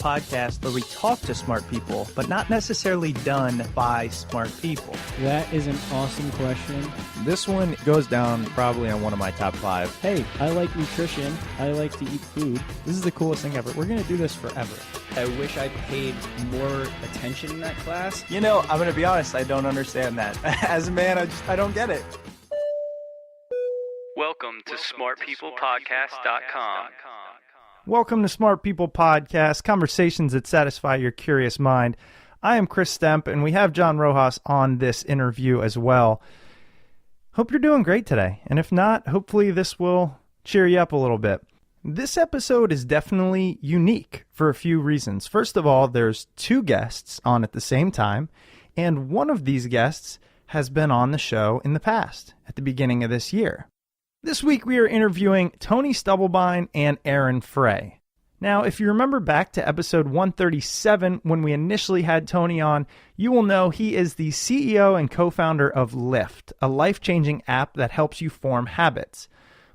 podcast where we talk to smart people, but not necessarily done by smart people? That is an awesome question. This one goes down probably on one of my top 5. Hey, I like nutrition. I like to eat food. This is the coolest thing ever. We're going to do this forever. I wish I paid more attention in that class. You know, I'm going to be honest, I don't understand that. As a man, I don't get it. Welcome to smartpeoplepodcast.com. Welcome to Smart People Podcast, conversations that satisfy your curious mind. I am Chris Stemp, and we have John Rojas on this interview as well. Hope you're doing great today, and if not, hopefully this will cheer you up a little bit. This episode is definitely unique for a few reasons. First of all, there's 2 guests on at the same time, and one of these guests has been on the show in the past, at the beginning of this year. This week we are interviewing Tony Stubblebine and Erin Frey. Now, if you remember back to episode 137 when we initially had Tony on, you will know he is the CEO and co-founder of Lift, a life-changing app that helps you form habits.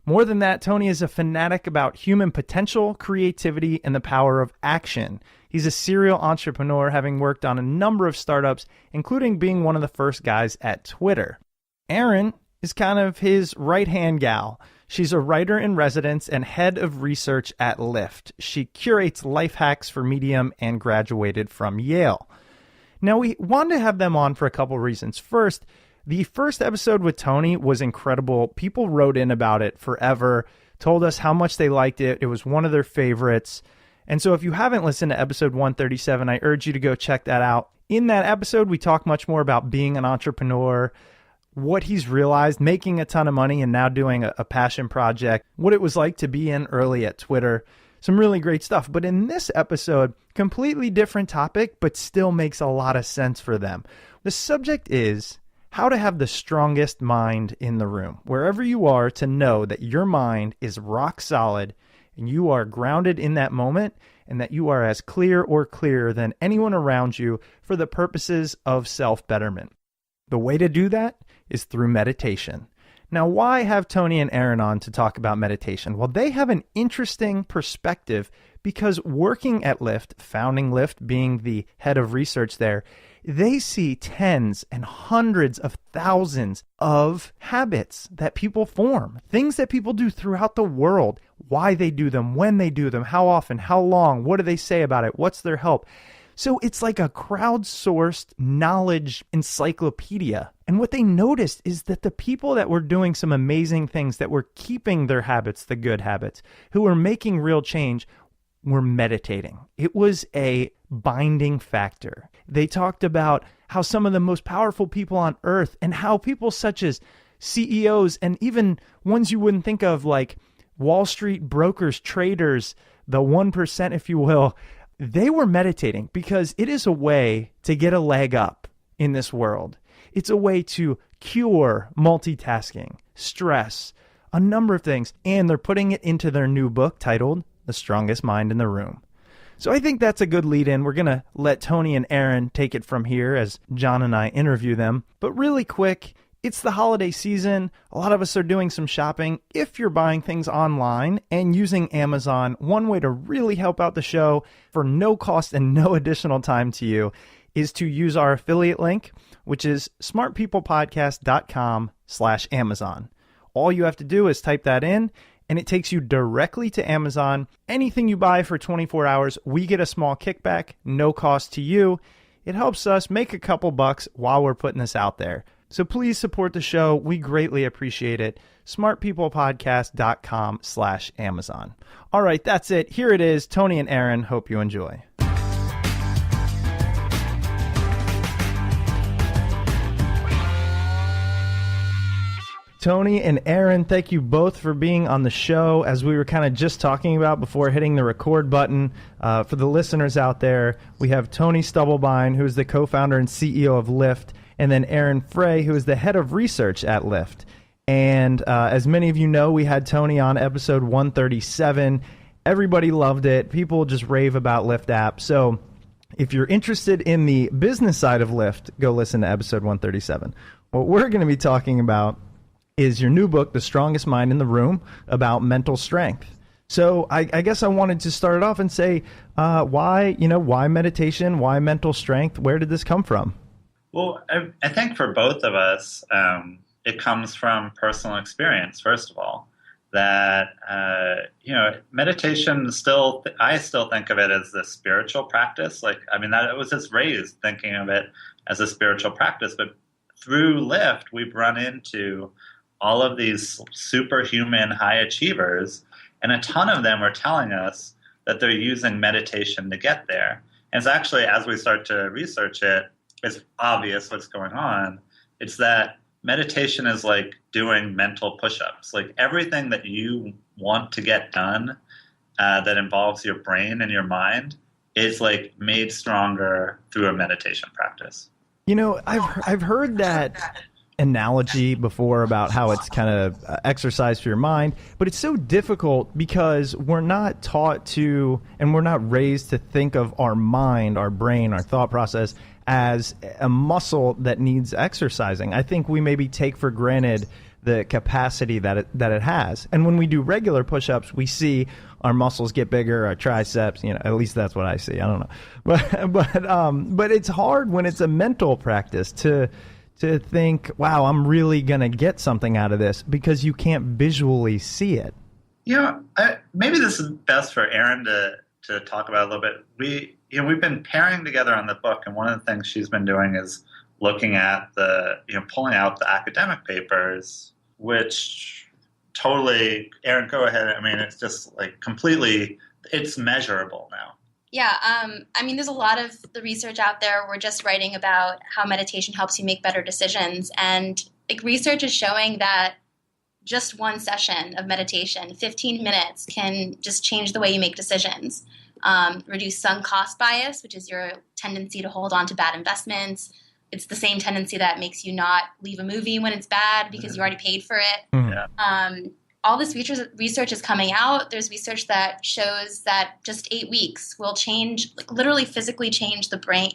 More than that, Tony is a fanatic about human potential, creativity, and the power of action. He's a serial entrepreneur, having worked on a number of startups, including being one of the first guys at Twitter. Erin is kind of his right-hand gal. She's a writer in residence and head of research at Lift. She curates life hacks for Medium and graduated from Yale. Now, we wanted to have them on for a couple reasons. First, the first episode with Tony was incredible. People wrote in about it forever, told us how much they liked it. It was one of their favorites. And so if you haven't listened to episode 137, I urge you to go check that out. In that episode, we talk much more about being an entrepreneur, what he's realized, making a ton of money and now doing a passion project, what it was like to be in early at Twitter. Some really great stuff. But in this episode, completely different topic, but still makes a lot of sense for them. The subject is how to have the strongest mind in the room. Wherever you are, to know that your mind is rock solid and you are grounded in that moment and that you are as clear or clearer than anyone around you for the purposes of self-betterment. The way to do that is through meditation. Now, why have Tony and Erin on to talk about meditation? Well, they have an interesting perspective because working at Lyft, founding Lyft, being the head of research there, they see tens and hundreds of thousands of habits that people form, things that people do throughout the world, why they do them, when they do them, how often, how long, what do they say about it, what's their help. So it's like a crowdsourced knowledge encyclopedia. And what they noticed is that the people that were doing some amazing things, that were keeping their habits, the good habits, who were making real change, were meditating. It was a binding factor. They talked about how some of the most powerful people on earth and how people such as CEOs and even ones you wouldn't think of like Wall Street brokers, traders, the 1%, if you will, they were meditating because it is a way to get a leg up in this world. It's a way to cure multitasking, stress, a number of things. And they're putting it into their new book titled The Strongest Mind in the Room. So I think that's a good lead in. We're going to let Tony and Erin take it from here as John and I interview them. But really quick, it's the holiday season. A lot of us are doing some shopping. If you're buying things online and using Amazon, one way to really help out the show for no cost and no additional time to you is to use our affiliate link, which is smartpeoplepodcast.com/Amazon. All you have to do is type that in and it takes you directly to Amazon. Anything you buy for 24 hours, we get a small kickback, no cost to you. It helps us make a couple bucks while we're putting this out there. So please support the show. We greatly appreciate it. smartpeoplepodcast.com/Amazon. All right, that's it. Here it is. Tony and Erin. Hope you enjoy. Tony and Erin, thank you both for being on the show. As we were kind of just talking about before hitting the record button, for the listeners out there, we have Tony Stubblebine, who is the co-founder and CEO of Lyft, and then Erin Frey, who is the head of research at Lyft. And as many of you know, we had Tony on episode 137. Everybody loved it. People just rave about Lyft app. So if you're interested in the business side of Lyft, go listen to episode 137. What we're going to be talking about is your new book, The Strongest Mind in the Room, about mental strength. So I guess I wanted to start it off and say, why meditation? Why mental strength? Where did this come from? Well, I think for both of us, it comes from personal experience, first of all, that, meditation I still think of it as a spiritual practice. I was just raised thinking of it as a spiritual practice, but through Lyft, we've run into all of these superhuman high achievers, and a ton of them are telling us that they're using meditation to get there. And it's actually, as we start to research it, it's obvious what's going on. It's that meditation is like doing mental push-ups. Like everything that you want to get done that involves your brain and your mind is like made stronger through a meditation practice. I've heard that analogy before about how it's kind of exercise for your mind, but it's so difficult because we're not taught to, and we're not raised to think of our mind, our brain, our thought process as a muscle that needs exercising. I think we maybe take for granted the capacity that it has. And when we do regular push-ups, we see our muscles get bigger, our triceps, at least that's what I see. I don't know. But it's hard when it's a mental practice to think, wow, I'm really going to get something out of this, because you can't visually see it. Maybe this is best for Erin to talk about a little bit. We've been pairing together on the book, and one of the things she's been doing is looking at pulling out the academic papers, which totally, Erin, go ahead. I mean, it's just like completely, it's measurable now. Yeah, there's a lot of the research out there. We're just writing about how meditation helps you make better decisions. And research is showing that just one session of meditation, 15 minutes, can just change the way you make decisions. Reduce sunk cost bias, which is your tendency to hold on to bad investments. It's the same tendency that makes you not leave a movie when it's bad because you already paid for it. Mm-hmm. All this research is coming out. There's research that shows that just 8 weeks will change, literally physically change the brain,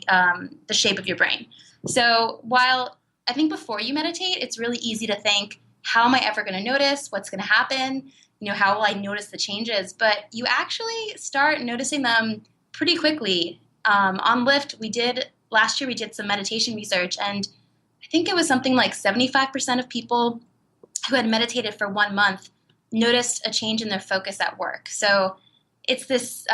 the shape of your brain. So while I think before you meditate, it's really easy to think, how am I ever going to notice? What's going to happen? How will I notice the changes? But you actually start noticing them pretty quickly. On Lyft, last year we did some meditation research, and I think it was something like 75% of people who had meditated for 1 month noticed a change in their focus at work. So it's this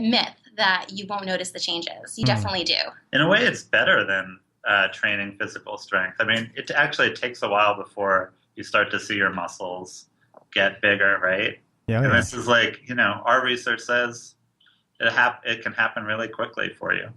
myth that you won't notice the changes. You definitely do. In a way, it's better than training physical strength. I mean, it takes a while before you start to see your muscles get bigger, right? Yeah. And this is our research says it can happen really quickly for you.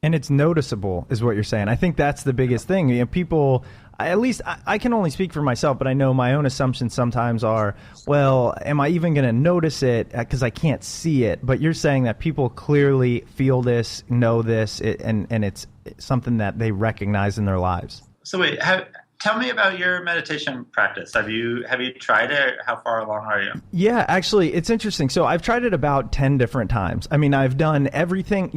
And it's noticeable, is what you're saying. I think that's the biggest thing. People, at least I can only speak for myself, but I know my own assumptions sometimes are, well, am I even going to notice it because I can't see it? But you're saying that people clearly feel this, know this, and it's something that they recognize in their lives. So wait, tell me about your meditation practice. Have you tried it? How far along are you? Yeah, actually, it's interesting. So I've tried it about 10 different times. I mean, I've done everything,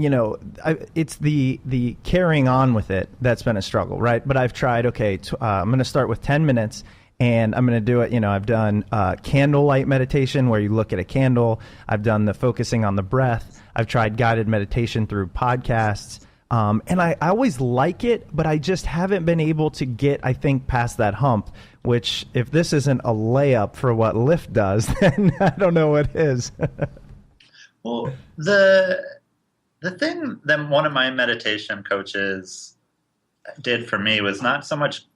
it's the carrying on with it that's been a struggle, right? But I've tried, I'm going to start with 10 minutes and I'm going to do it. I've done candlelight meditation where you look at a candle. I've done the focusing on the breath. I've tried guided meditation through podcasts. And I always like it, but I just haven't been able to get, I think, past that hump, which if this isn't a layup for what Lyft does, then I don't know what is. Well, the thing that one of my meditation coaches did for me was not so much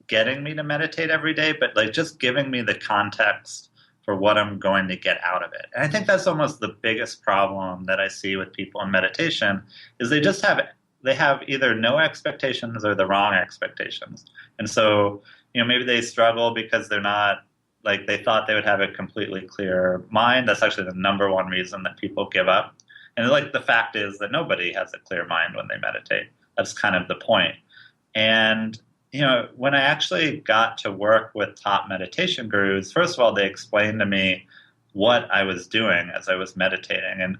getting me to meditate every day, but just giving me the context for what I'm going to get out of it. And I think that's almost the biggest problem that I see with people in meditation is they have either no expectations or the wrong expectations. And so, maybe they struggle because they're not, they thought they would have a completely clear mind. That's actually the number one reason that people give up. And the fact is that nobody has a clear mind when they meditate. That's kind of the point. And, when I actually got to work with top meditation gurus, first of all, they explained to me what I was doing as I was meditating. And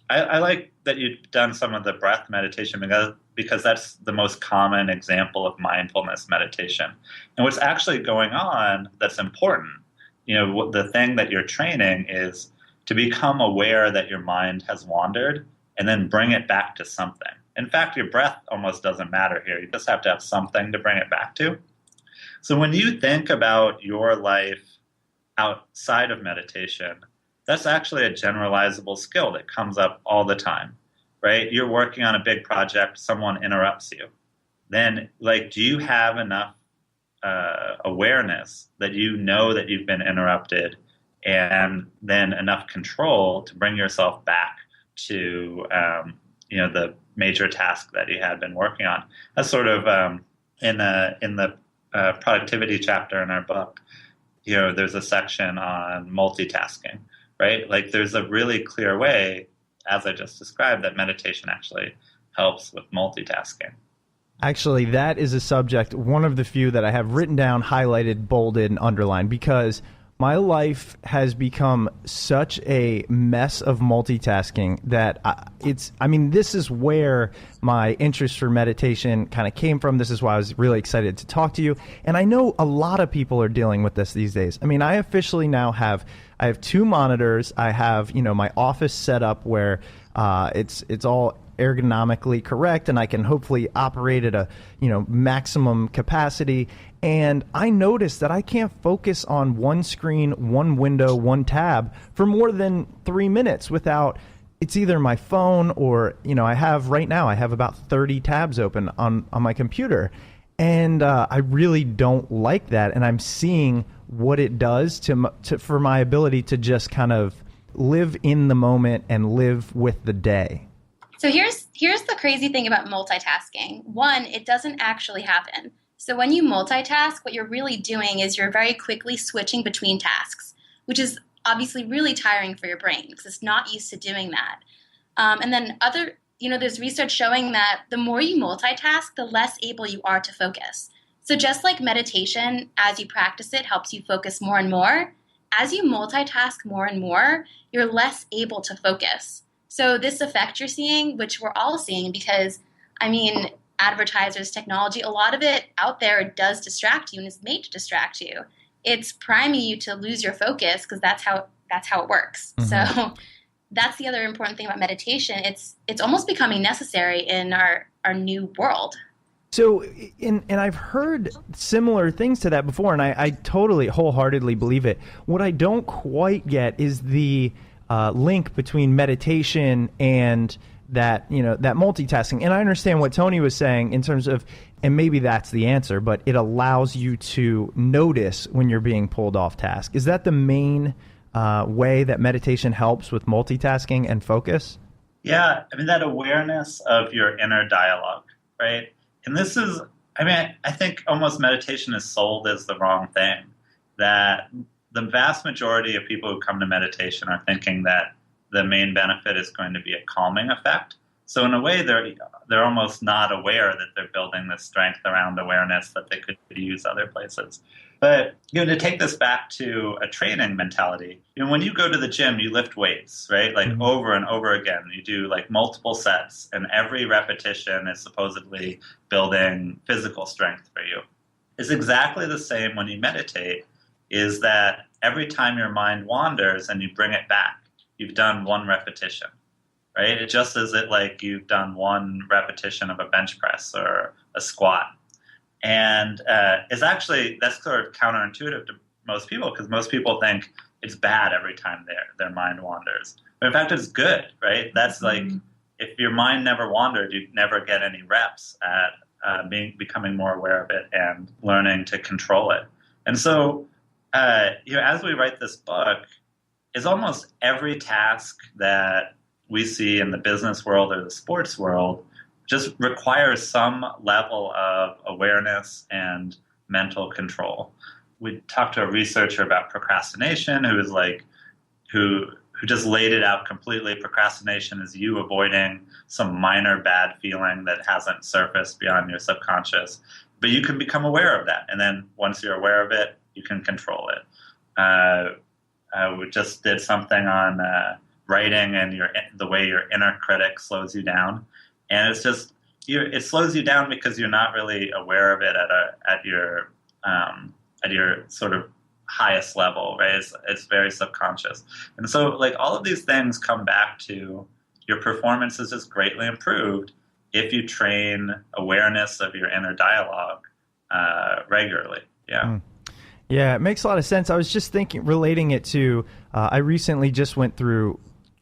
I like that you've done some of the breath meditation because that's the most common example of mindfulness meditation. And what's actually going on that's important, the thing that you're training is to become aware that your mind has wandered and then bring it back to something. In fact, your breath almost doesn't matter here. You just have to have something to bring it back to. So when you think about your life outside of meditation, that's actually a generalizable skill that comes up all the time, right? You're working on a big project, someone interrupts you. Then, do you have enough awareness that you know that you've been interrupted, and then enough control to bring yourself back to the major task that you had been working on? That's sort of in the productivity chapter in our book. There's a section on multitasking, right? There's a really clear way, as I just described, that meditation actually helps with multitasking. Actually, that is a subject, one of the few that I have written down, highlighted, bolded, and underlined, because my life has become such a mess of multitasking that this is where my interest for meditation kind of came from. This is why I was really excited to talk to you. And I know a lot of people are dealing with this these days. I officially now have 2 monitors. I have, my office set up where it's all ergonomically correct, and I can hopefully operate at a maximum capacity. And I noticed that I can't focus on one screen, one window, one tab for more than 3 minutes without it's either my phone or I have about 30 tabs open on my computer, and I really don't like that. And I'm seeing what it does for my ability to just kind of live in the moment and live with the day. So here's the crazy thing about multitasking. One, it doesn't actually happen. So when you multitask, what you're really doing is you're very quickly switching between tasks, which is obviously really tiring for your brain because it's not used to doing that. And then there's research showing that the more you multitask, the less able you are to focus. So just like meditation, as you practice it, helps you focus more and more, as you multitask more and more, you're less able to focus. So this effect you're seeing, which we're all seeing because, advertisers, technology, a lot of it out there does distract you and is made to distract you. It's priming you to lose your focus because that's how it works. Mm-hmm. So that's the other important thing about meditation. It's almost becoming necessary in our new world. So, and I've heard similar things to that before, and I totally wholeheartedly believe it. What I don't quite get is the link between meditation and that multitasking. And I understand what Tony was saying in terms of, and maybe that's the answer, but it allows you to notice when you're being pulled off task. Is that the main way that meditation helps with multitasking and focus? Yeah, that awareness of your inner dialogue, right? And this is, I think almost meditation is sold as the wrong thing, that the vast majority of people who come to meditation are thinking that the main benefit is going to be a calming effect. So in a way, they're almost not aware that they're building this strength around awareness that they could use other places. But to take this back to a training mentality, when you go to the gym, you lift weights, right? Mm-hmm. Over and over again. You do multiple sets, and every repetition is supposedly building physical strength for you. It's exactly the same when you meditate, is that every time your mind wanders and you bring it back, you've done one repetition, right? It just as you've done one repetition of a bench press or a squat. And that's sort of counterintuitive to most people, because most people think it's bad every time their mind wanders. But in fact, it's good, right? That's if your mind never wandered, you'd never get any reps at becoming more aware of it and learning to control it. And so, as we write this book, is almost every task that we see in the business world or the sports world just requires some level of awareness and mental control. We talked to a researcher about procrastination who just laid it out completely. Procrastination is you avoiding some minor bad feeling that hasn't surfaced beyond your subconscious. But you can become aware of that. And then once you're aware of it, you can control it. We just did something on writing and the way your inner critic slows you down. And it's just, it slows you down because you're not really aware of it at your sort of highest level, right? It's very subconscious. And so like all of these things come back to your performance is just greatly improved if you train awareness of your inner dialogue regularly. Yeah. Mm. Yeah, it makes a lot of sense. I was just thinking, relating it to, I recently just went through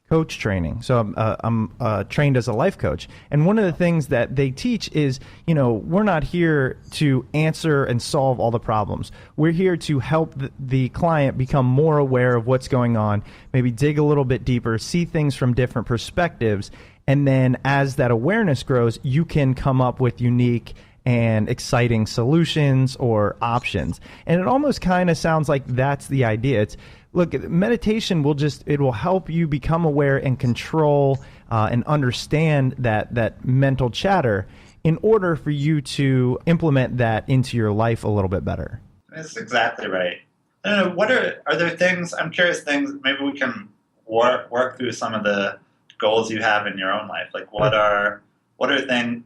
coach training. So I'm trained as a life coach. And one of the things that they teach is, we're not here to answer and solve all the problems. We're here to help the client become more aware of what's going on, maybe dig a little bit deeper, see things from different perspectives. And then as that awareness grows, you can come up with unique and exciting solutions or options. And it almost kind of sounds like that's the idea. Look, meditation will help you become aware and control and understand that mental chatter in order for you to implement that into your life a little bit better. That's exactly right. I don't know, are there things, I'm curious things, maybe we can work through some of the goals you have in your own life. Like what are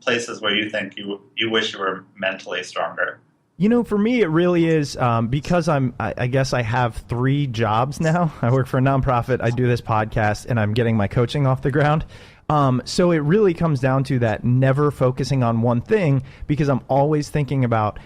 places where you think you wish you were mentally stronger? For me, it really is because I guess I have 3 jobs now. I work for a nonprofit, I do this podcast, and I'm getting my coaching off the ground. So it really comes down to that never focusing on one thing, because I'm always thinking about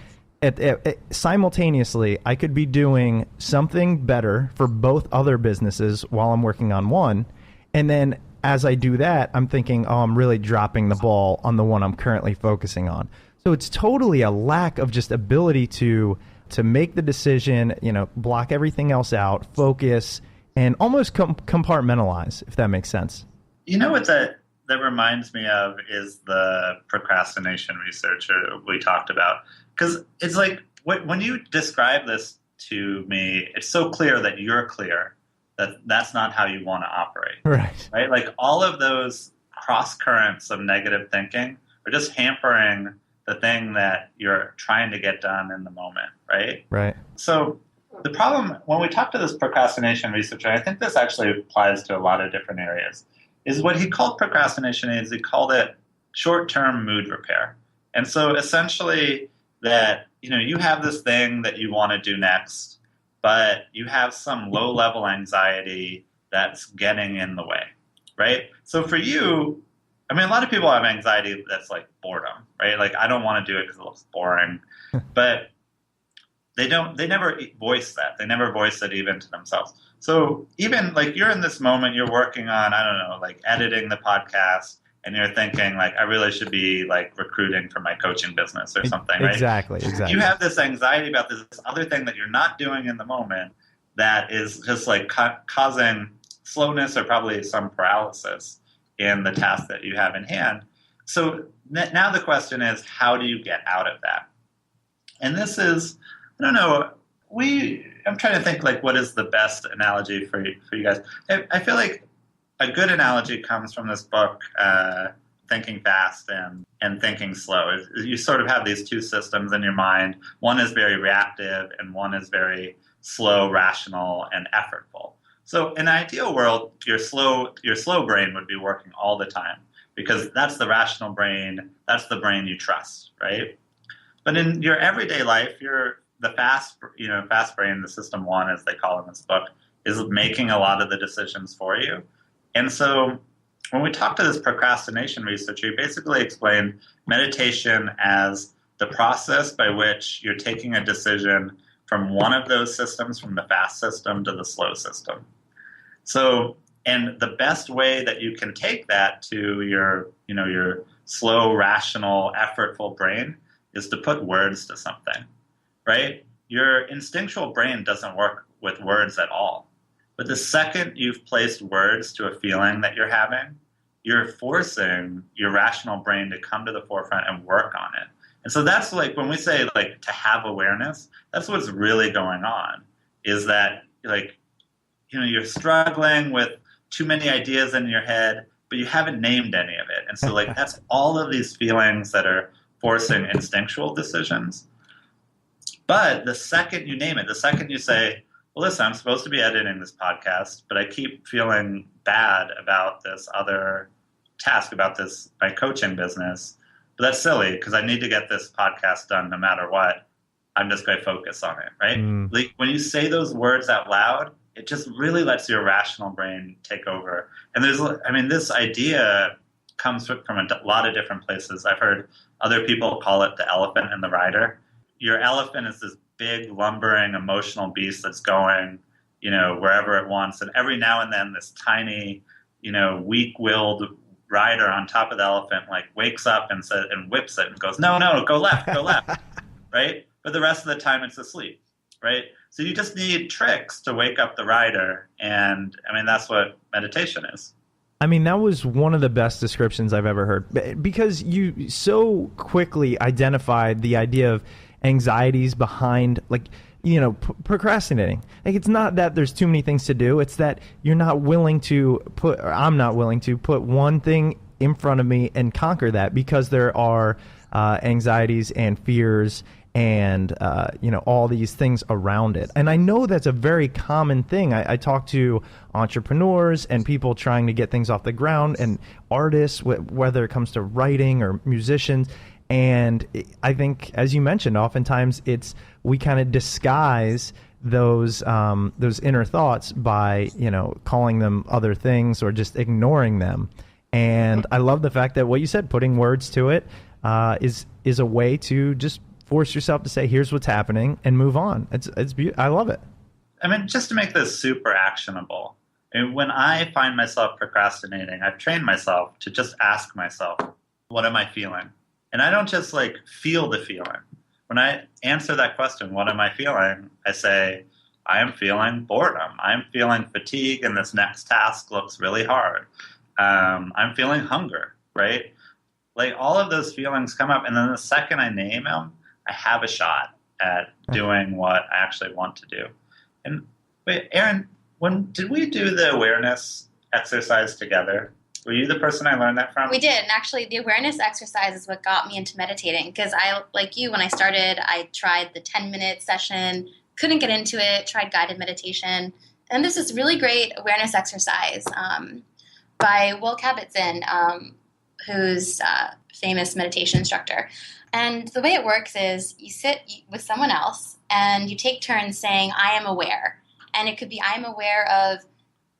simultaneously, I could be doing something better for both other businesses while I'm working on one. And then as I do that, I'm thinking, I'm really dropping the ball on the one I'm currently focusing on. So it's totally a lack of just ability to make the decision, block everything else out, focus, and almost compartmentalize, if that makes sense. What that reminds me of is the procrastination research we talked about. Because it's like when you describe this to me, it's so clear that you're clear that that's not how you want to operate. Right? Like all of those cross currents of negative thinking are just hampering the thing that you're trying to get done in the moment, right? Right. So the problem, when we talk to this procrastination researcher, I think this actually applies to a lot of different areas, is what he called procrastination is he called it short-term mood repair. And so essentially that, you have this thing that you want to do next, but you have some low-level anxiety that's getting in the way, right? So for you, a lot of people have anxiety that's like boredom, right? Like, I don't want to do it because it looks boring, but they never voice that. They never voice it even to themselves. So even like you're in this moment, you're working on, I don't know, like editing the podcast, and you're thinking like, I really should be like recruiting for my coaching business or something, right? Exactly. You have this anxiety about this other thing that you're not doing in the moment that is just like causing slowness or probably some paralysis in the task that you have in hand. So now the question is, how do you get out of that? And this is, I don't know, I'm trying to think like what is the best analogy for you guys. I feel like a good analogy comes from this book, Thinking Fast and Thinking Slow. You sort of have these two systems in your mind. One is very reactive and one is very slow, rational, and effortful. So in an ideal world, your slow brain would be working all the time because that's the rational brain, that's the brain you trust, right? But in your everyday life, the fast brain, the system one, as they call it in this book, is making a lot of the decisions for you. And so when we talked to this procrastination researcher, he basically explained meditation as the process by which you're taking a decision from one of those systems, from the fast system to the slow system. So, and the best way that you can take that to your slow, rational, effortful brain is to put words to something, right? Your instinctual brain doesn't work with words at all. But the second you've placed words to a feeling that you're having, you're forcing your rational brain to come to the forefront and work on it. And so that's like when we say like to have awareness, that's what's really going on, is that like, you're struggling with too many ideas in your head, but you haven't named any of it. And so like that's all of these feelings that are forcing instinctual decisions. But the second you name it, the second you say, well, listen, I'm supposed to be editing this podcast, but I keep feeling bad about this other task, about my coaching business. But that's silly because I need to get this podcast done no matter what. I'm just going to focus on it, right? Like when you say those words out loud, it just really lets your rational brain take over. And this idea comes from a lot of different places. I've heard other people call it the elephant and the rider. Your elephant is this big, lumbering, emotional beast that's going, wherever it wants. And every now and then this tiny, weak-willed rider on top of the elephant wakes up and whips it and goes, no, go left, right? But the rest of the time it's asleep, right? So you just need tricks to wake up the rider. And that's what meditation is. That was one of the best descriptions I've ever heard, because you so quickly identified the idea of anxieties behind procrastinating. It's not that there's too many things to do. It's that I'm not willing to put one thing in front of me and conquer that, because there are anxieties and fears and all these things around it. And I know that's a very common thing. I talk to entrepreneurs and people trying to get things off the ground, and artists, whether it comes to writing or musicians. And I think, as you mentioned, oftentimes we kind of disguise those inner thoughts by calling them other things or just ignoring them. And I love the fact that what you said, putting words to it, is a way to just force yourself to say, here's what's happening, and move on. It's beautiful. I love it. Just to make this super actionable, when I find myself procrastinating, I've trained myself to just ask myself, what am I feeling? And I don't just feel the feeling. When I answer that question, what am I feeling? I say, I am feeling boredom. I'm feeling fatigue, and this next task looks really hard. I'm feeling hunger, right? All of those feelings come up, and then the second I name them, I have a shot at doing what I actually want to do. And wait, Erin, did we do the awareness exercise together? Were you the person I learned that from? We did. And actually, the awareness exercise is what got me into meditating. Because like you, when I started, I tried the 10-minute session, couldn't get into it, tried guided meditation. And there's this really great awareness exercise by Will Kabat-Zinn, who's a famous meditation instructor. And the way it works is you sit with someone else and you take turns saying, I am aware. And it could be, I'm aware of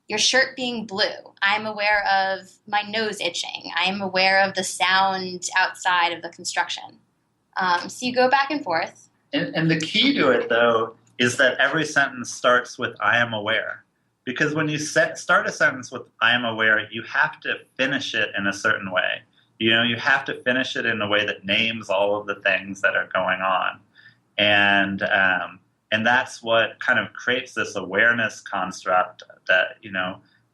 your shirt being blue. I'm aware of my nose itching. I'm aware of the sound outside of the construction. So you go back and forth. And the key to it, though, is that every sentence starts with, I am aware. Because when you start a sentence with, I am aware, you have to finish it in a certain way. You have to finish it in a way that names all of the things that are going on. And that's what kind of creates this awareness construct that,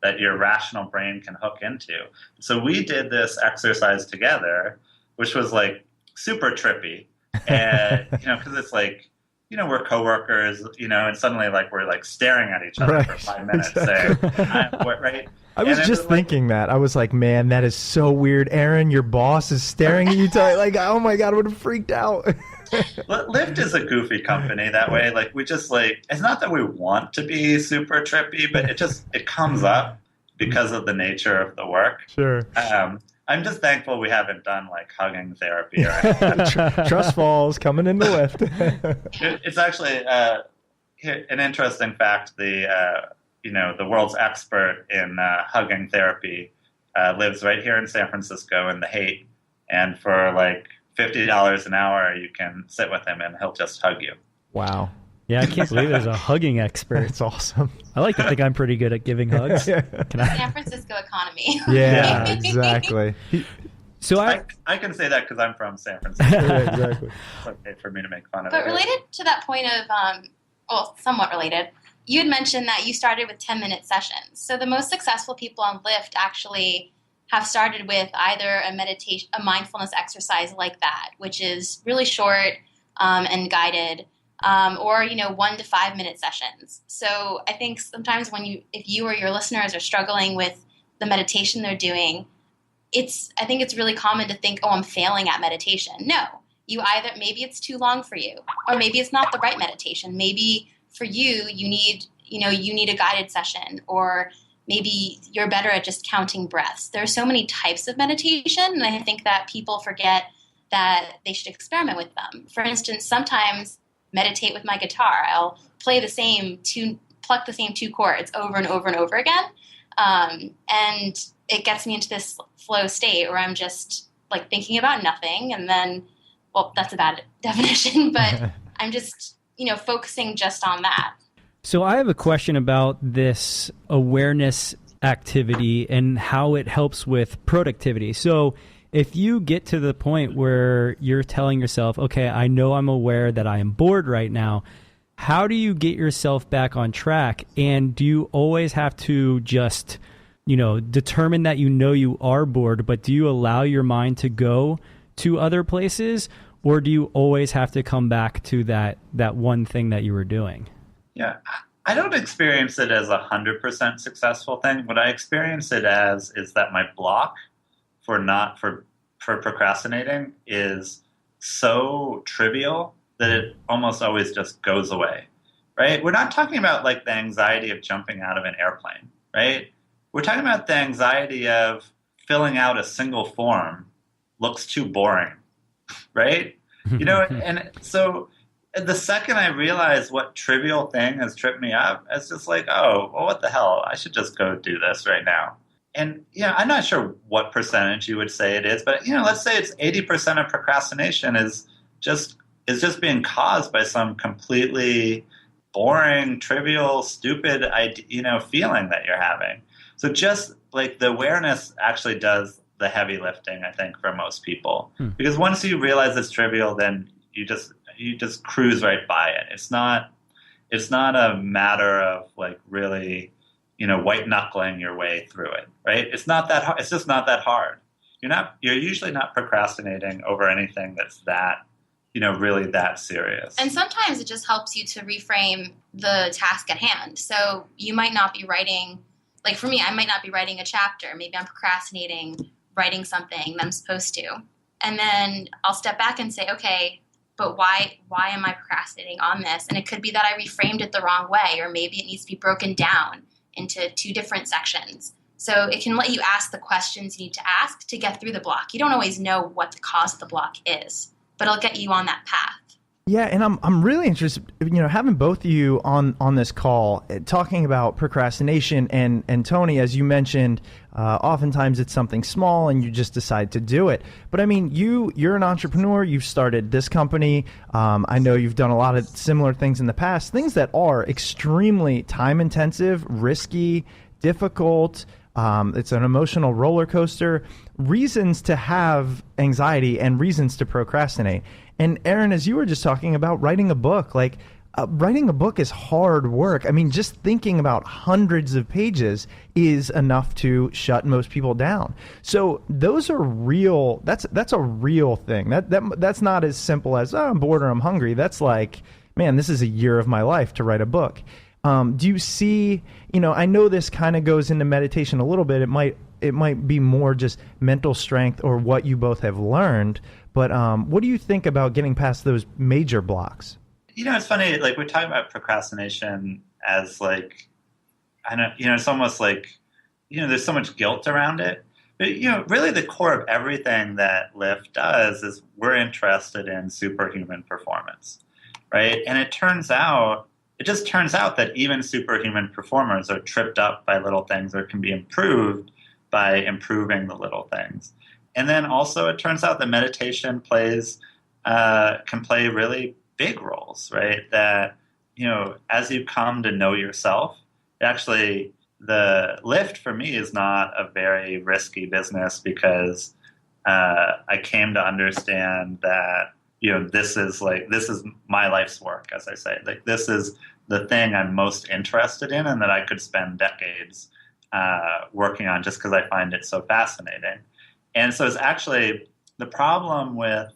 that your rational brain can hook into. So we did this exercise together, which was super trippy. And, because it's we're coworkers, and suddenly we're staring at each other for 5 minutes saying, right? I was just thinking that. I was like, man, that is so weird. Erin, your boss is staring at you. Oh my God, I would have freaked out. Lyft is a goofy company that way. We just it's not that we want to be super trippy, but it comes up because of the nature of the work. Sure. I'm just thankful we haven't done hugging therapy or anything. Trust falls coming in the lift. It's actually an interesting fact. The world's expert in hugging therapy lives right here in San Francisco in the Haight, and for $50 an hour, you can sit with him and he'll just hug you. Wow. Yeah, I can't believe there's a hugging expert. It's awesome. I like to think I'm pretty good at giving hugs. San Francisco economy. Yeah, exactly. So I can say that because I'm from San Francisco. Yeah, exactly. It's okay for me to make fun of it. But related to that point of, somewhat related, you had mentioned that you started with 10-minute sessions. So the most successful people on Lyft actually have started with either a mindfulness exercise like that, which is really short and guided, or 1 to 5 minute sessions. So I think sometimes if you or your listeners are struggling with the meditation they're doing, I think it's really common to think, oh, I'm failing at meditation. No, maybe it's too long for you, or maybe it's not the right meditation. Maybe for you need a guided session, or maybe you're better at just counting breaths. There are so many types of meditation, and I think that people forget that they should experiment with them. For instance, sometimes meditate with my guitar. I'll play the same tune, pluck the same 2 chords over and over and over again. And it gets me into this flow state where I'm just like thinking about nothing. And then, well, that's a bad definition, but I'm just, focusing just on that. So I have a question about this awareness activity and how it helps with productivity. So if you get to the point where you're telling yourself, okay, I know I'm aware that I am bored right now, how do you get yourself back on track? And do you always have to just, determine that you are bored, but do you allow your mind to go to other places? Or do you always have to come back to that one thing that you were doing? Yeah, I don't experience it as 100% successful thing. What I experience it as is that my block for procrastinating is so trivial that it almost always just goes away, right? We're not talking about like the anxiety of jumping out of an airplane, right? We're talking about the anxiety of filling out a single form looks too boring, right? And so the second I realized what trivial thing has tripped me up, it's just like, oh, well, what the hell? I should just go do this right now. And, I'm not sure what percentage you would say it is, but, let's say it's 80% of procrastination is just being caused by some completely boring, trivial, stupid, feeling that you're having. So just like the awareness actually does the heavy lifting, I think, for most people. Because once you realize it's trivial, then you just cruise right by it. It's not a matter of like really, white knuckling your way through it, right? It's not that hard. It's just not that hard. You're usually not procrastinating over anything that's that, really that serious. And sometimes it just helps you to reframe the task at hand. So you might not be writing, like for me, I might not be writing a chapter. Maybe I'm procrastinating writing something that I'm supposed to. And then I'll step back and say, okay, but why am I procrastinating on this? And it could be that I reframed it the wrong way, or maybe it needs to be broken down into 2 different sections. So it can let you ask the questions you need to ask to get through the block. You don't always know what the cause of the block is, but it'll get you on that path. Yeah, and I'm really interested, having both of you on this call, talking about procrastination, and Tony, as you mentioned, oftentimes it's something small and you just decide to do it. But I mean, you're an entrepreneur, you've started this company, I know you've done a lot of similar things in the past, things that are extremely time-intensive, risky, difficult, it's an emotional roller coaster, reasons to have anxiety and reasons to procrastinate. And Erin, as you were just talking about writing a book, like writing a book is hard work. I mean, just thinking about hundreds of pages is enough to shut most people down. So those are real. That's a real thing. That's not as simple as, oh, I'm bored or I'm hungry. That's like, man, this is a year of my life to write a book. Do you see, I know this kind of goes into meditation a little bit. It might be more just mental strength or what you both have learned. But what do you think about getting past those major blocks? It's funny, like we're talking about procrastination as like, I know, it's almost like, there's so much guilt around it. But, really the core of everything that Lyft does is we're interested in superhuman performance, right? And it just turns out that even superhuman performers are tripped up by little things or can be improved by improving the little things. And then also it turns out that meditation can play really big roles, right? That, as you come to know yourself, actually the Lyft for me is not a very risky business because I came to understand that, this is my life's work, as I say. Like this is the thing I'm most interested in and that I could spend decades working on just because I find it so fascinating. And so it's actually the problem with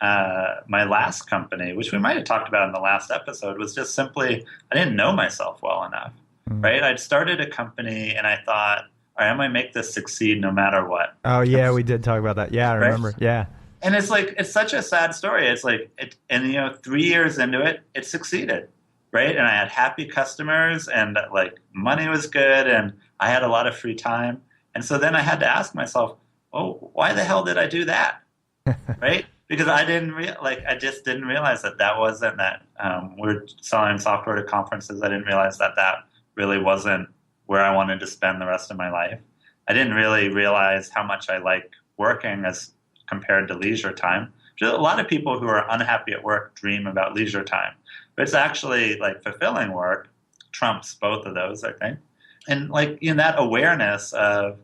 my last company, which we might have talked about in the last episode, was just simply I didn't know myself well enough, right? I'd started a company and I thought, all right, I'm going to make this succeed no matter what. Oh, yeah, we did talk about that. Yeah, I remember. Right? Yeah. And it's like, it's such a sad story. It's like, 3 years into it, it succeeded, right? And I had happy customers and like money was good and I had a lot of free time. And so then I had to ask myself, oh, why the hell did I do that? Right? because I just didn't realize that wasn't that we're selling software to conferences. I didn't realize that really wasn't where I wanted to spend the rest of my life. I didn't really realize how much I like working as compared to leisure time. A lot of people who are unhappy at work dream about leisure time, but it's actually like fulfilling work trumps both of those, I think. And like in that awareness of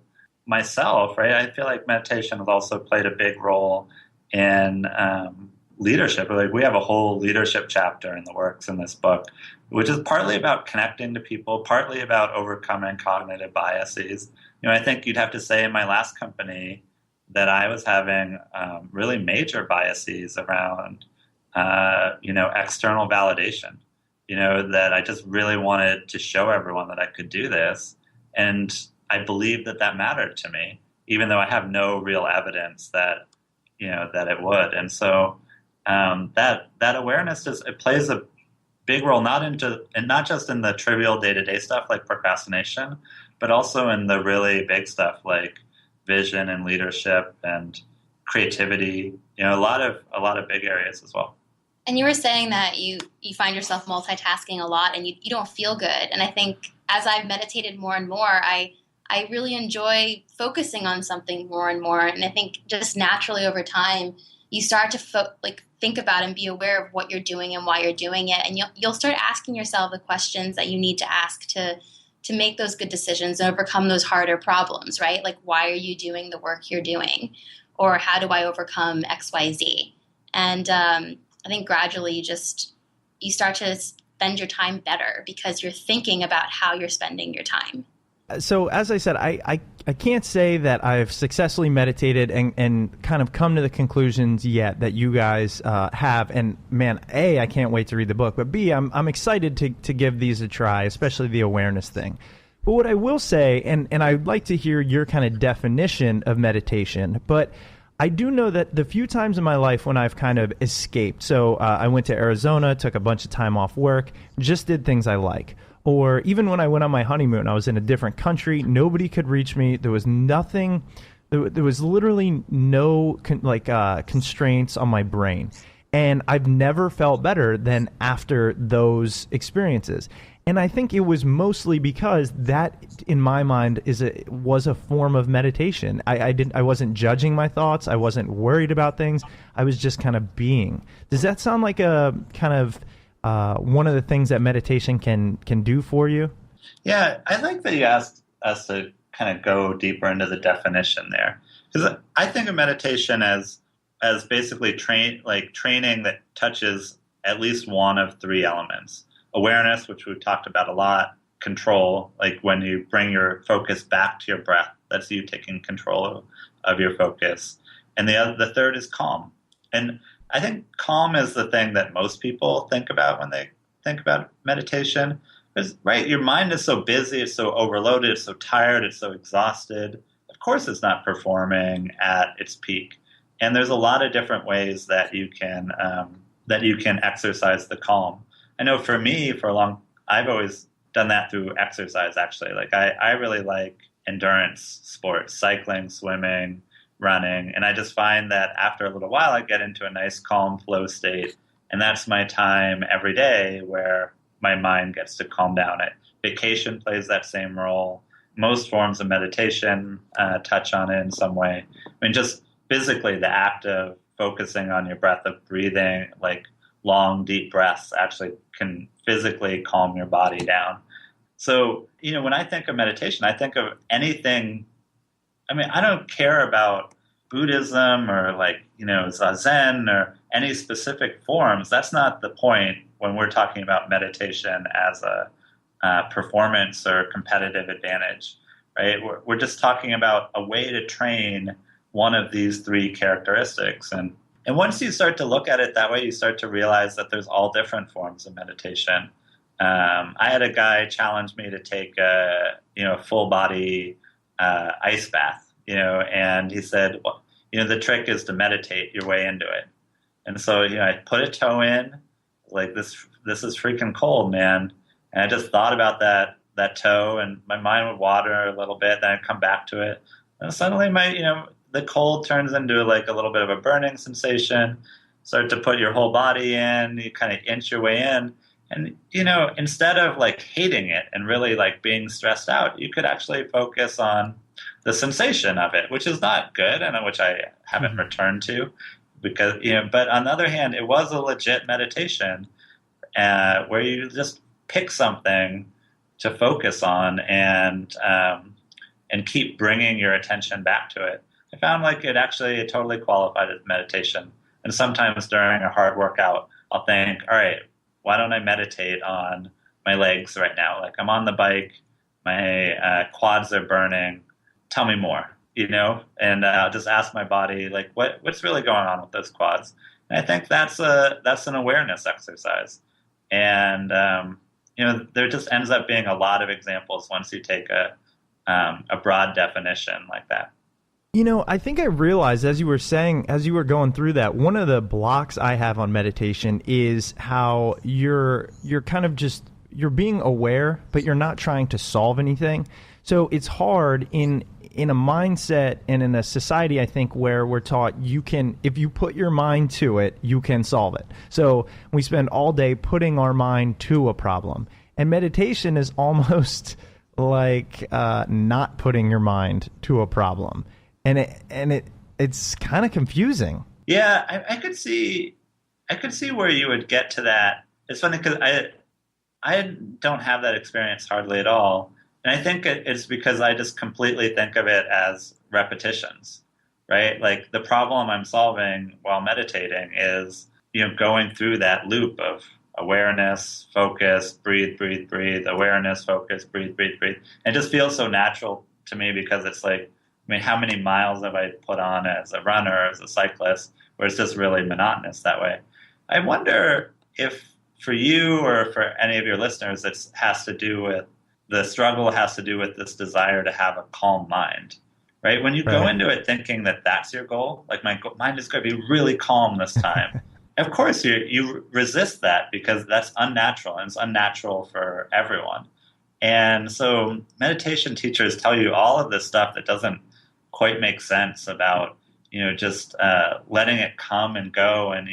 myself, right? I feel like meditation has also played a big role in leadership. Like we have a whole leadership chapter in the works in this book, which is partly about connecting to people, partly about overcoming cognitive biases. I think you'd have to say in my last company that I was having really major biases around, external validation. That I just really wanted to show everyone that I could do this, and I believed that mattered to me, even though I have no real evidence that it would. And so that awareness it plays a big role, not just in the trivial day-to-day stuff like procrastination, but also in the really big stuff like vision and leadership and creativity. A lot of big areas as well. And you were saying that you find yourself multitasking a lot and you don't feel good. And I think as I've meditated more and more, I really enjoy focusing on something more and more. And I think just naturally over time, you start to think about and be aware of what you're doing and why you're doing it. And you'll start asking yourself the questions that you need to ask to make those good decisions and overcome those harder problems, right? Like, why are you doing the work you're doing? Or how do I overcome X, Y, Z? And I think gradually you start to spend your time better because you're thinking about how you're spending your time. So as I said, I can't say that I've successfully meditated and kind of come to the conclusions yet that you guys have. And man, A, I can't wait to read the book, but B, I'm excited to give these a try, especially the awareness thing. But what I will say, and I'd like to hear your kind of definition of meditation, but I do know that the few times in my life when I've kind of escaped, so I went to Arizona, took a bunch of time off work, just did things I like. Or even when I went on my honeymoon, I was in a different country, nobody could reach me, there was nothing, there was literally no constraints on my brain. And I've never felt better than after those experiences. And I think it was mostly because that, in my mind, was a form of meditation. I wasn't judging my thoughts. I wasn't worried about things. I was just kind of being. Does that sound like a kind of one of the things that meditation can do for you? Yeah, I like that you asked us to kind of go deeper into the definition there, because I think of meditation as basically training that touches at least one of three elements. Awareness, which we've talked about a lot. Control, like when you bring your focus back to your breath. That's you taking control of your focus. And the third is calm. And I think calm is the thing that most people think about when they think about meditation. Because, right, your mind is so busy, it's so overloaded, it's so tired, it's so exhausted. Of course it's not performing at its peak. And there's a lot of different ways that you can exercise the calm. I know for me, I've always done that through exercise, actually. Like I really like endurance sports, cycling, swimming, running. And I just find that after a little while, I get into a nice calm flow state. And that's my time every day where my mind gets to calm down. Vacation plays that same role. Most forms of meditation touch on it in some way. I mean, just physically, the act of focusing on your breath, of breathing, like long, deep breaths actually can physically calm your body down. So, when I think of meditation, I think of anything. I mean, I don't care about Buddhism or Zazen or any specific forms. That's not the point when we're talking about meditation as a performance or competitive advantage, right? We're just talking about a way to train one of these three characteristics. And once you start to look at it that way, you start to realize that there's all different forms of meditation. I had a guy challenge me to take a full body ice bath, and he said, well, the trick is to meditate your way into it. And so, I put a toe in, like this is freaking cold, man. And I just thought about that toe, and my mind would water a little bit. Then I'd come back to it, and suddenly the cold turns into like a little bit of a burning sensation. Start to put your whole body in, you kind of inch your way in. And, instead of like hating it and really like being stressed out, you could actually focus on the sensation of it, which is not good and which I haven't returned to because, but on the other hand, it was a legit meditation where you just pick something to focus on and keep bringing your attention back to it. I found like it totally qualified as meditation. And sometimes during a hard workout, I'll think, all right, why don't I meditate on my legs right now? Like I'm on the bike, my quads are burning. Tell me more, and I'll just ask my body, like, what's really going on with those quads? And I think that's an awareness exercise. And, there just ends up being a lot of examples once you take a broad definition like that. I think I realized as you were going through that, one of the blocks I have on meditation is how you're kind of just, you're being aware, but you're not trying to solve anything. So it's hard in a mindset and in a society, I think, where we're taught if you put your mind to it, you can solve it. So we spend all day putting our mind to a problem. And meditation is almost like not putting your mind to a problem. And it's kind of confusing. Yeah, I could see where you would get to that. It's funny because I don't have that experience hardly at all, and I think it's because I just completely think of it as repetitions, right? Like the problem I'm solving while meditating is going through that loop of awareness, focus, breathe, breathe, breathe, awareness, focus, breathe, breathe, breathe. And it just feels so natural to me because it's like, how many miles have I put on as a runner, as a cyclist, where it's just really monotonous that way? I wonder if for you or for any of your listeners, the struggle has to do with this desire to have a calm mind, right? When you go into it thinking that that's your goal, like my mind is going to be really calm this time. Of course, you resist that because that's unnatural, and it's unnatural for everyone. And so meditation teachers tell you all of this stuff that doesn't quite make sense about, just letting it come and go and,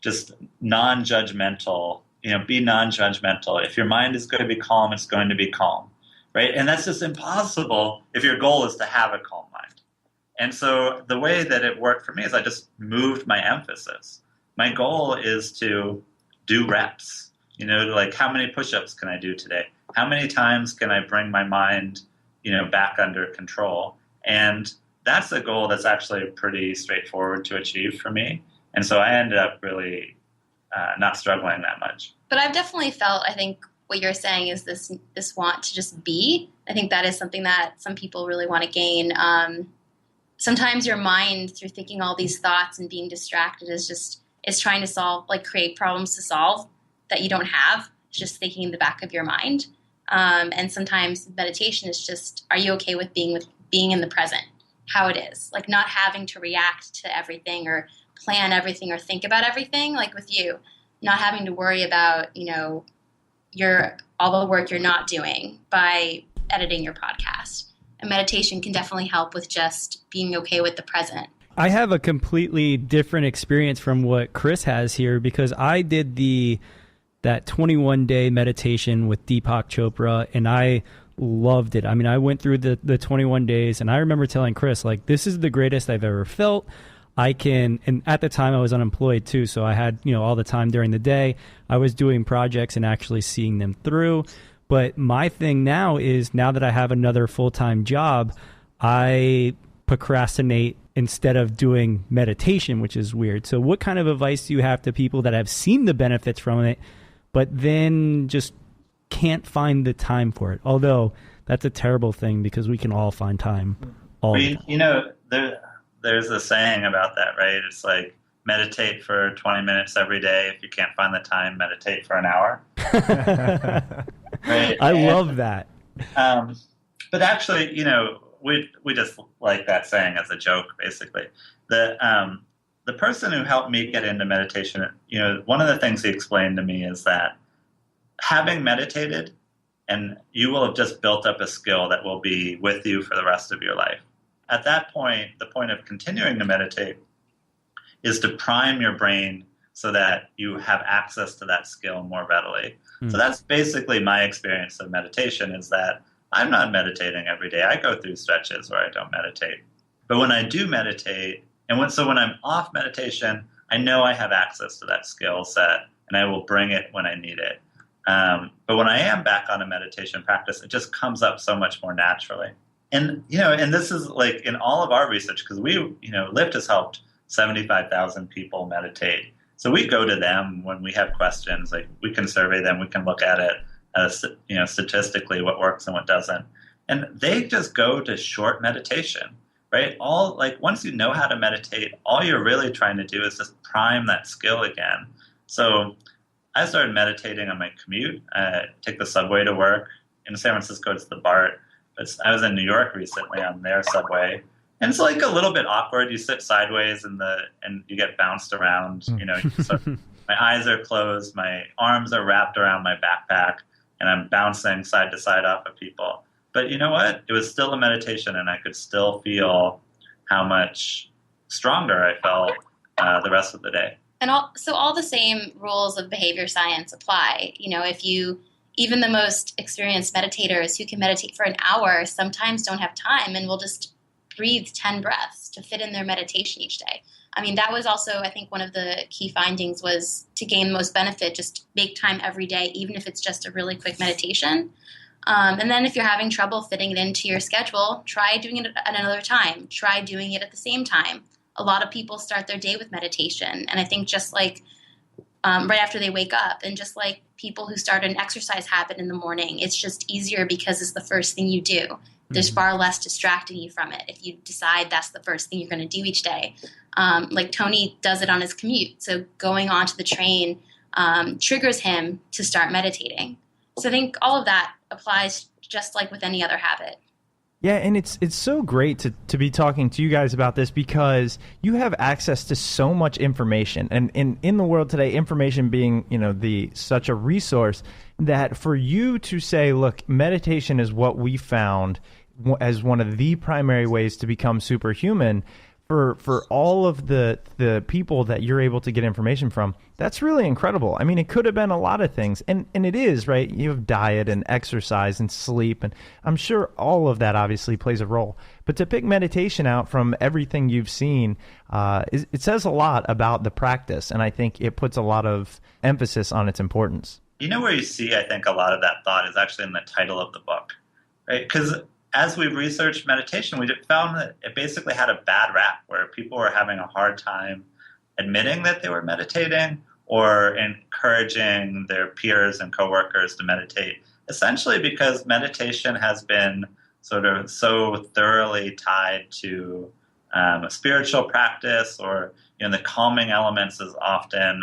just non-judgmental, be non-judgmental. If your mind is going to be calm, it's going to be calm, right? And that's just impossible if your goal is to have a calm mind. And so the way that it worked for me is I just moved my emphasis. My goal is to do reps, like how many push-ups can I do today? How many times can I bring my mind, back under control? And that's a goal that's actually pretty straightforward to achieve for me. And so I ended up really not struggling that much. But I've definitely felt, I think what you're saying is this want to just be. I think that is something that some people really want to gain. Sometimes your mind, through thinking all these thoughts and being distracted, is trying to create problems to solve that you don't have. It's just thinking in the back of your mind. And sometimes meditation is just, are you okay with being in the present, how it is, like not having to react to everything or plan everything or think about everything, like with you, not having to worry about, all the work you're not doing by editing your podcast. And meditation can definitely help with just being okay with the present. I have a completely different experience from what Chris has here because I did that 21-day meditation with Deepak Chopra, and I loved it. I mean, I went through the 21 days, and I remember telling Chris, like, this is the greatest I've ever felt. And at the time I was unemployed too, so I had, all the time during the day. I was doing projects and actually seeing them through. But my thing now is, now that I have another full-time job, I procrastinate instead of doing meditation, which is weird. So what kind of advice do you have to people that have seen the benefits from it, but then just can't find the time for it? Although that's a terrible thing because we can all find time. There's a saying about that, right? It's like, meditate for 20 minutes every day. If you can't find the time, meditate for an hour. Right? I love that. But actually, we just like that saying as a joke, basically. The person who helped me get into meditation, one of the things he explained to me is that having meditated, and you will have just built up a skill that will be with you for the rest of your life. at that point, the point of continuing to meditate is to prime your brain so that you have access to that skill more readily. So that's basically my experience of meditation, is that I'm not meditating every day. I go through stretches where I don't meditate. But when I do meditate, and when I'm off meditation, I know I have access to that skill set and I will bring it when I need it. But when I am back on a meditation practice, it just comes up so much more naturally. And, and this is like in all of our research, because Lyft has helped 75,000 people meditate. So we go to them when we have questions, like we can survey them, we can look at it as, statistically what works and what doesn't. And they just go to short meditation, right? Once you know how to meditate, all you're really trying to do is just prime that skill again. So I started meditating on my commute. I take the subway to work. In San Francisco, it's the BART. But I was in New York recently on their subway. And it's like a little bit awkward. You sit sideways and you get bounced around. So my eyes are closed, my arms are wrapped around my backpack, and I'm bouncing side to side off of people. But you know what? It was still a meditation, and I could still feel how much stronger I felt the rest of the day. And all the same rules of behavior science apply. Even the most experienced meditators who can meditate for an hour sometimes don't have time and will just breathe 10 breaths to fit in their meditation each day. I mean, that was also, I think, one of the key findings was to gain the most benefit, just make time every day, even if it's just a really quick meditation. And then if you're having trouble fitting it into your schedule, try doing it at another time. Try doing it at the same time. A lot of people start their day with meditation. And I think just like right after they wake up, and just like people who start an exercise habit in the morning, it's just easier because it's the first thing you do. There's far less distracting you from it if you decide that's the first thing you're going to do each day. Like Tony does it on his commute. So going onto the train triggers him to start meditating. So I think all of that applies just like with any other habit. Yeah, and it's so great to be talking to you guys about this, because you have access to so much information, and in the world today, information being such a resource, that for you to say, look, meditation is what we found as one of the primary ways to become superhuman, for all of the people that you're able to get information from, that's really incredible. I mean, it could have been a lot of things, and it is, right? You have diet and exercise and sleep, and I'm sure all of that obviously plays a role. But to pick meditation out from everything you've seen, it says a lot about the practice, and I think it puts a lot of emphasis on its importance. Where you see, I think, a lot of that thought is actually in the title of the book, right? Because as we researched meditation, we found that it basically had a bad rap, where people were having a hard time admitting that they were meditating or encouraging their peers and coworkers to meditate, essentially because meditation has been sort of so thoroughly tied to a spiritual practice, or the calming elements is often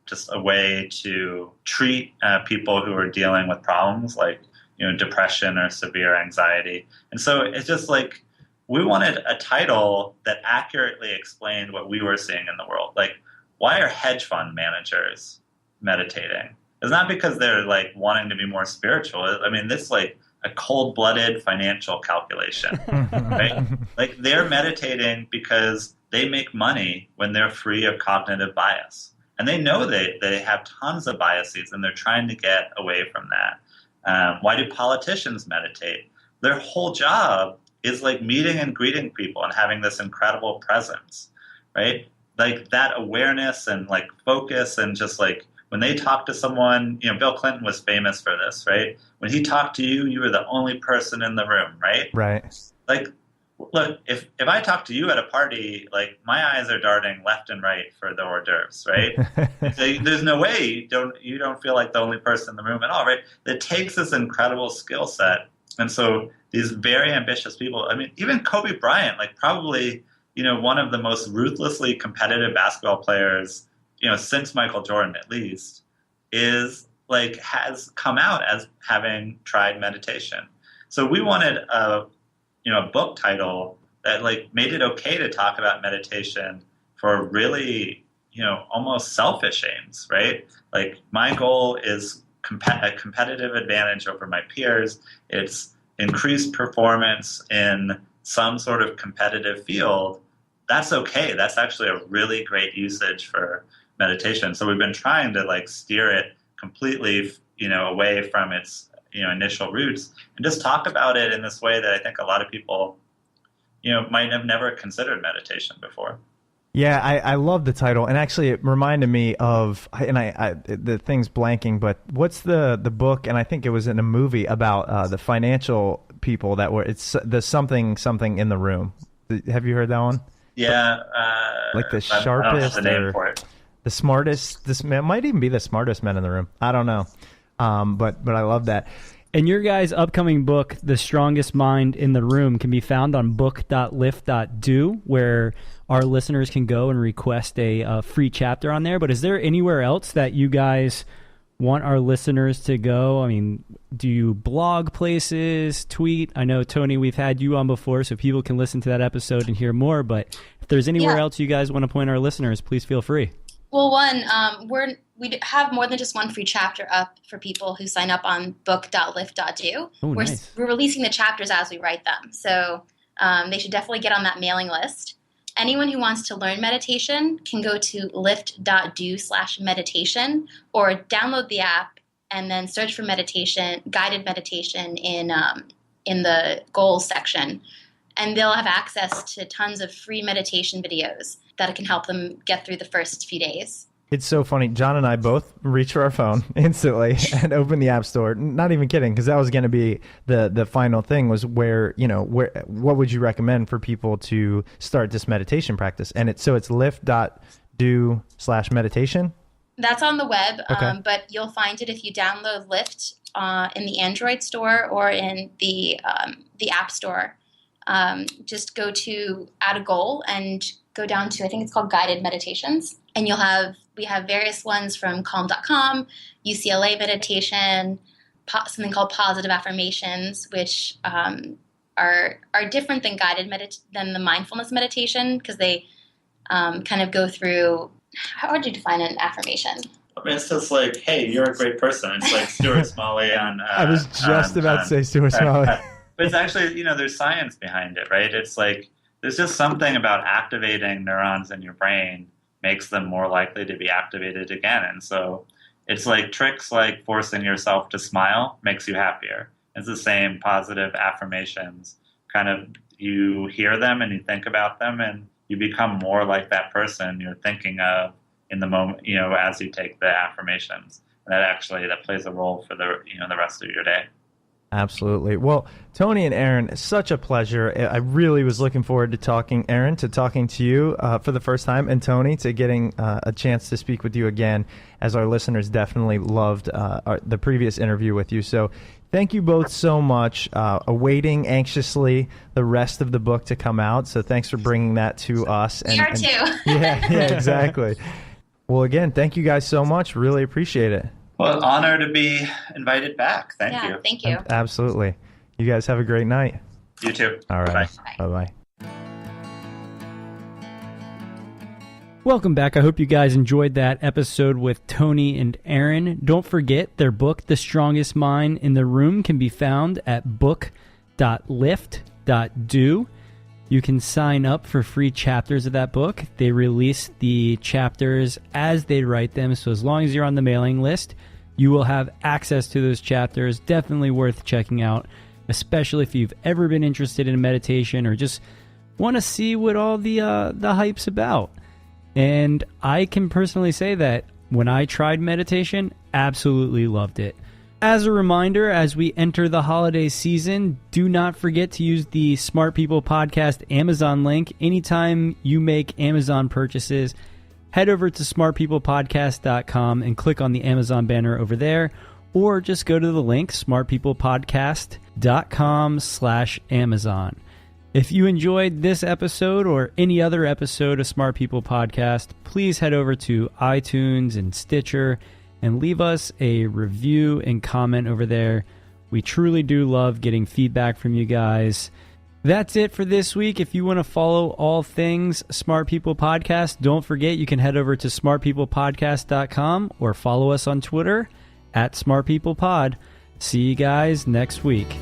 just a way to treat people who are dealing with problems like depression or severe anxiety. And so it's just like we wanted a title that accurately explained what we were seeing in the world. Like, why are hedge fund managers meditating? It's not because they're like wanting to be more spiritual. I mean, this is like a cold-blooded financial calculation, right? Like, they're meditating because they make money when they're free of cognitive bias. And they know they have tons of biases, and they're trying to get away from that. Why do politicians meditate? Their whole job is like meeting and greeting people and having this incredible presence, right? Like that awareness and like focus, and just like when they talk to someone, Bill Clinton was famous for this, right? When he talked to you, you were the only person in the room, right? Right. Like, look, if I talk to you at a party, like my eyes are darting left and right for the hors d'oeuvres, right? There's no way you don't feel like the only person in the room at all, right? It takes this incredible skill set. And so these very ambitious people, I mean, even Kobe Bryant, like probably, one of the most ruthlessly competitive basketball players, since Michael Jordan at least, has come out as having tried meditation. So we wanted a book title that like made it okay to talk about meditation for really, almost selfish aims, right? Like, my goal is a competitive advantage over my peers. It's increased performance in some sort of competitive field, that's okay. That's actually a really great usage for meditation. So we've been trying to like steer it completely, away from its, initial roots, and just talk about it in this way that I think a lot of people, might have never considered meditation before. Yeah, I love the title, and actually it reminded me of, and I the thing's blanking, but what's the book, and I think it was in a movie about the financial people that were, it's the something in the room. Have you heard that one? Yeah. Like the I don't have sharpest the name or for it. the smartest, this man might even be the smartest men in the room. I don't know. But I love that. And your guys' upcoming book, The Strongest Mind in the Room, can be found on book.lift.do, where our listeners can go and request a free chapter on there. But is there anywhere else that you guys want our listeners to go? I mean, do you blog places, tweet? I know, Tony, we've had you on before, so people can listen to that episode and hear more. But if there's anywhere else you guys want to point our listeners, please feel free. Well, we have more than just one free chapter up for people who sign up on book.lift.do. Oh, nice. We're releasing the chapters as we write them. So they should definitely get on that mailing list. Anyone who wants to learn meditation can go to lift.do/meditation or download the app and then search for guided meditation in the goals section. And they'll have access to tons of free meditation videos that can help them get through the first few days. It's so funny. John and I both reach for our phone instantly and open the App Store. Not even kidding, because that was going to be the final thing, was what would you recommend for people to start this meditation practice? And it's lift.do/meditation. That's on the web, Okay. But you'll find it if you download Lyft in the Android store or in the App Store. Just go to add a goal and go down to, I think it's called guided meditations. And we have various ones from calm.com, UCLA meditation, something called positive affirmations, which are different than than the mindfulness meditation, because they kind of go through, how would you define an affirmation? I mean, it's just like, hey, you're a great person. It's like Stuart Smalley on... I was just about to say Stuart Smalley. But it's actually, there's science behind it, right? It's like, there's just something about activating neurons in your brain makes them more likely to be activated again. And so it's like tricks like forcing yourself to smile makes you happier. It's the same positive affirmations. Kind of, you hear them and you think about them and you become more like that person you're thinking of in the moment, as you take the affirmations. And that plays a role for the rest of your day. Absolutely. Well, Tony and Erin, such a pleasure. I really was looking forward to talking, Erin, to talking to you for the first time, and Tony, to getting a chance to speak with you again, as our listeners definitely loved the previous interview with you. So thank you both so much. Awaiting anxiously the rest of the book to come out. So thanks for bringing that to us. We are too. Yeah, exactly. Well, again, thank you guys so much. Really appreciate it. Well, honor to be invited back. Thank you. Thank you. Absolutely. You guys have a great night. You too. All right. Bye. Bye-bye. Welcome back. I hope you guys enjoyed that episode with Tony and Erin. Don't forget, their book, The Strongest Mind in the Room, can be found at book.lift.do. You can sign up for free chapters of that book. They release the chapters as they write them, so as long as you're on the mailing list, you will have access to those chapters. Definitely worth checking out, especially if you've ever been interested in meditation or just want to see what all the hype's about. And I can personally say that when I tried meditation, absolutely loved it. As a reminder, as we enter the holiday season, do not forget to use the Smart People Podcast Amazon link anytime you make Amazon purchases. Head over to smartpeoplepodcast.com and click on the Amazon banner over there, or just go to the link smartpeoplepodcast.com/Amazon. If you enjoyed this episode or any other episode of Smart People Podcast, please head over to iTunes and Stitcher and leave us a review and comment over there. We truly do love getting feedback from you guys. That's it for this week. If you want to follow all things Smart People Podcast, don't forget you can head over to smartpeoplepodcast.com or follow us on Twitter @SmartPeoplePod. See you guys next week.